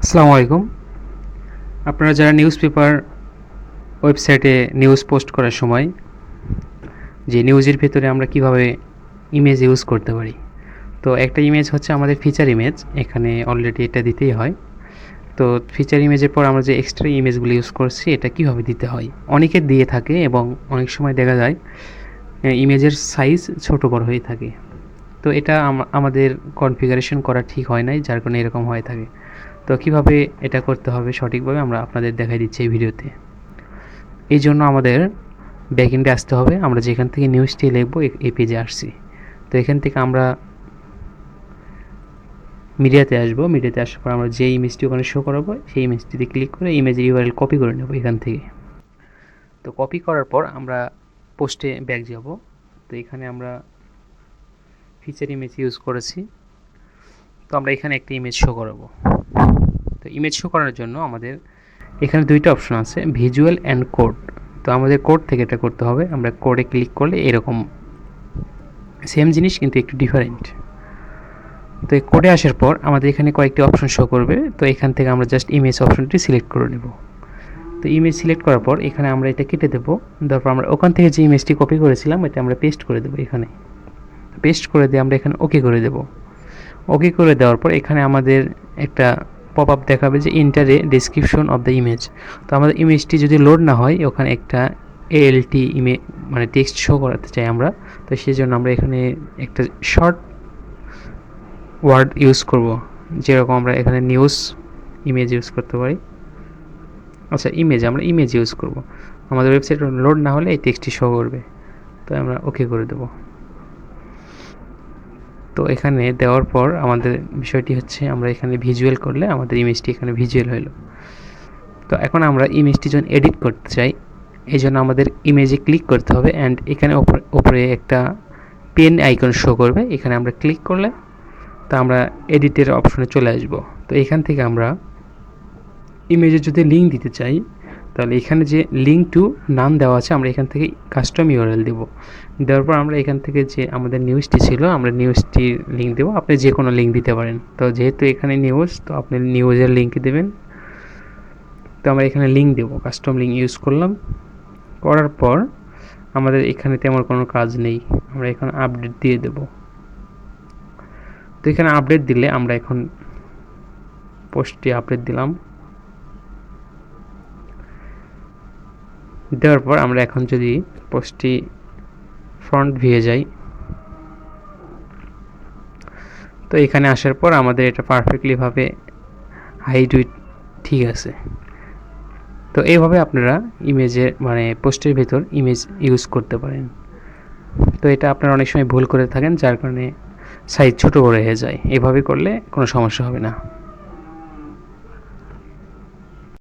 আসসালামু আলাইকুম। আপনারা যারা নিউজ পেপার ওয়েবসাইটে নিউজ পোস্ট করার সময় যে নিউজের ভেতরে আমরা কিভাবে ইমেজ ইউজ করতে পারি, তো একটা ইমেজ হচ্ছে আমাদের ফিচার ইমেজ। এখানে অলরেডি এটা দিতেই হয়। তো ফিচার ইমেজের পর আমরা যে এক্সট্রা ইমেজগুলো ইউজ করছি এটা কিভাবে দিতে হয়, অনেকে দিয়ে থাকে এবং অনেক সময় দেখা যায় ইমেজের সাইজ ছোট বড় হয়ে থাকে। তো এটা আমাদের কনফিগারেশন করা ঠিক হয় নাই, যার কারণে এরকম হয়ে থাকে। তো কীভাবে এটা করতে হবে সঠিকভাবে আমরা আপনাদের দেখাই দিচ্ছি এই ভিডিওতে। এই জন্য আমাদের ব্যাকএন্ডে আসতে হবে। আমরা যেখান থেকে নিউজটি লিখবো এই পেজে আসছি। তো এখান থেকে আমরা মিডিয়াতে আসবো। মিডিয়াতে আসার পর আমরা যে ইমেজটি ওখানে শো করাবো সেই ইমেজটিতে ক্লিক করে ইমেজের ইউআরএল কপি করে নেব এখান থেকে। তো কপি করার পর আমরা পোস্টে ব্যাক যাব। তো এখানে আমরা ফিচার ইমেজ ইউজ করেছি। তো আমরা এখানে একটা ইমেজ শো করাবো। তো ইমেজ শো করার জন্য আমাদের এখানে দুইটা অপশন আছে, ভিজুয়াল অ্যান্ড কোড। তো আমাদের কোড থেকে এটা করতে হবে। আমরা কোডে ক্লিক করলে এরকম সেম জিনিস কিন্তু একটু ডিফারেন্ট। তো এই কোডে আসার পর আমাদের এখানে কয়েকটি অপশন শো করবে। তো এখান থেকে আমরা জাস্ট ইমেজ অপশনটি সিলেক্ট করে নেব। তো ইমেজ সিলেক্ট করার পর এখানে আমরা এটা কেটে দেবো। তারপর আমরা ওখান থেকে যে ইমেজটি কপি করেছিলাম এটা আমরা পেস্ট করে দেবো এখানে। পেস্ট করে দিয়ে আমরা এখানে ওকে করে দেবো। ওকে করে দেওয়ার পর এখানে আমাদের একটা পপ আপ দেখাবে যে enter a description of the image. তো আমাদের ইমেজটি যদি লোড না হয় ওখানে একটা এএলটি মানে টেক্সট শো করাতে চাই আমরা। তো সেই জন্য আমরা এখানে একটা শর্ট ওয়ার্ড ইউজ করব, যেরকম আমরা এখানে নিউজ ইমেজ ইউজ করতে পারি। আচ্ছা, আমরা ইমেজ ইউজ করব। আমাদের ওয়েবসাইট লোড না হলে এই টেক্সটটি শো করবে। তো আমরা ওকে করে দেবো। তো এখানে দেওয়ার পর আমাদের বিষয়টি হচ্ছে আমরা এখানে ভিজুয়াল করলে আমাদের ইমেজটি এখানে ভিজুয়াল হলো। তো এখন আমরা ইমেজটি যখন এডিট করতে চাই এই জন্য আমাদের ইমেজে ক্লিক করতে হবে অ্যান্ড এখানে ওপরে একটা পেন আইকন শো করবে। এখানে আমরা ক্লিক করলে তো আমরা এডিটের অপশনে চলে আসব। তো এখান থেকে আমরা ইমেজে যদি লিঙ্ক দিতে চাই তাহলে এখানে যে লিঙ্ক টু নাম দেওয়া আছে আমরা এখান থেকে কাস্টম ইউআরএল দেবো। দেওয়ার পর আমরা এখান থেকে যে আমাদের নিউজটি ছিল আমরা নিউজটির লিঙ্ক দেবো। আপনি যে কোনো লিঙ্ক দিতে পারেন। তো যেহেতু এখানে নিউজ, তো আপনি নিউজের লিঙ্ক দেবেন। তো আমরা এখানে লিঙ্ক দেবো, কাস্টম লিঙ্ক ইউজ করলাম। করার পর আমাদের এখানে তেমন কোনো কাজ নেই, আমরা এখন আপডেট দিয়ে দেব। তো এখানে আপডেট দিলে আমরা এখন পোস্টটি আপডেট দিলাম। দেওয়ার পর আমরা এখন যদি পোস্টটি ফ্রন্ট ভিউয়ে যাই, তো এখানে আসার পর আমাদের এটা পারফেক্টলিভাবে হাইট উইথ ঠিক আছে। তো এইভাবে আপনারা ইমেজের মানে পোস্টের ভেতর ইমেজ ইউজ করতে পারেন। তো এটা আপনারা অনেক সময় ভুল করে থাকেন, যার কারণে সাইজ ছোটো বড় হয়ে যায়। এভাবে করলে কোনো সমস্যা হবে না।